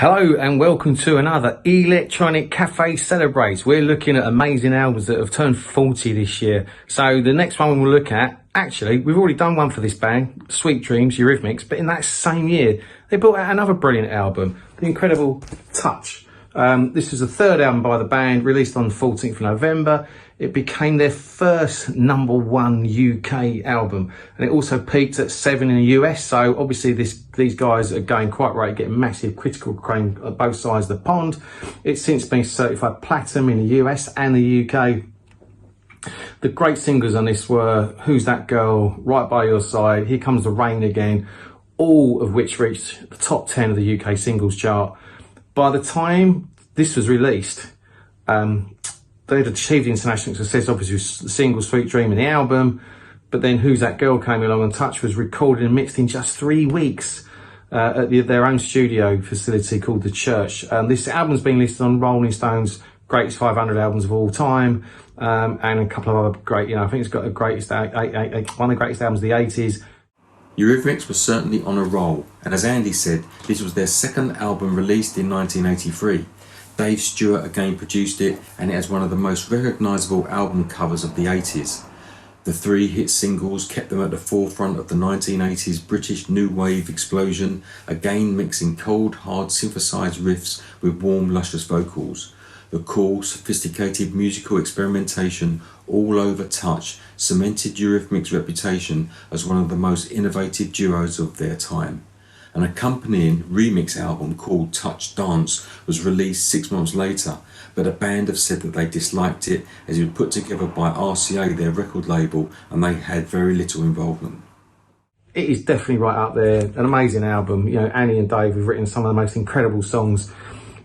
Hello and welcome to another Electronic Cafe Celebrates. We're looking at amazing albums that have turned 40 this year. So the next one we'll look at, actually, we've already done one for this band, Sweet Dreams, Eurythmics, but in that same year, they brought out another brilliant album, the incredible TOUCJ. This is the third album by the band, released on the 14th of November. It became their first #1 UK album, and it also peaked at 7 in the US. So obviously these guys are going quite right, getting massive critical acclaim on both sides of the pond. It's since been certified platinum in the US and the UK. The great singles on this were Who's That Girl, Right By Your Side, Here Comes the Rain Again, all of which reached the top 10 of the UK singles chart. By the time this was released, they'd achieved international success, obviously with the single Sweet Dream and the album, but then Who's That Girl came along, and TOUCJ was recorded and mixed in just 3 weeks at their own studio facility called the TOUCJ. This album's been listed on Rolling Stone's Greatest 500 Albums of All Time, and a couple of other great, I think it's got one of the greatest albums of the 80s. Eurythmics was certainly on a roll, and as Andy said, this was their second album released in 1983. Dave Stewart again produced it, and it has one of the most recognisable album covers of the 80s. The 3 hit singles kept them at the forefront of the 1980s British new wave explosion, again mixing cold, hard synthesised riffs with warm, luscious vocals. The cool, sophisticated musical experimentation all over TOUCJ cemented Eurythmics' reputation as one of the most innovative duos of their time. An accompanying remix album called TOUCJ Dance was released 6 months later, but the band have said that they disliked it as it was put together by RCA, their record label, and they had very little involvement. It is definitely right up there, an amazing album. Annie and Dave have written some of the most incredible songs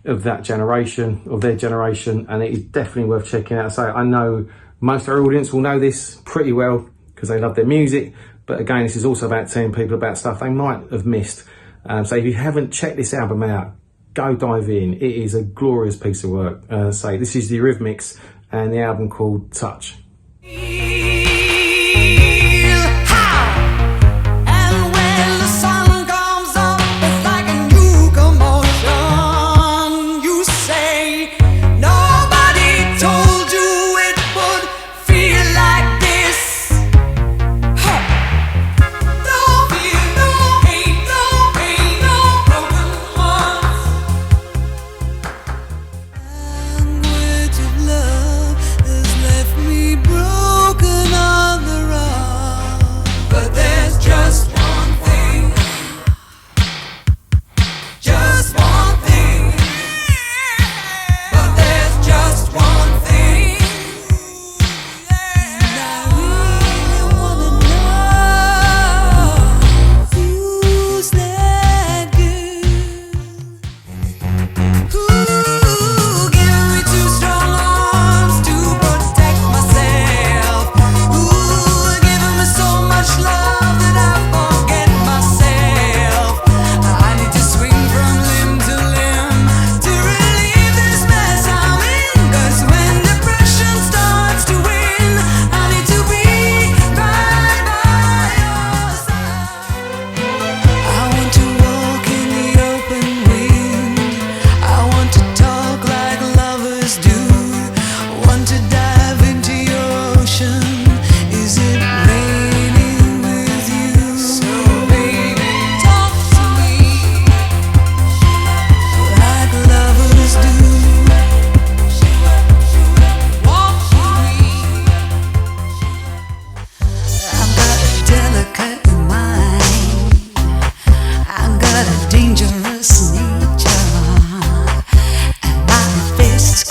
of that generation, of their generation, and it is definitely worth checking out. So I know most of our audience will know this pretty well because they love their music, but again, this is also about telling people about stuff they might have missed. So if you haven't checked this album out, go dive in. It is a glorious piece of work. So this is the Eurythmics and the album called TOUCJ.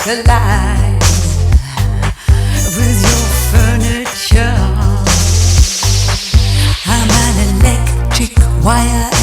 Collide with your furniture. I'm an electric wire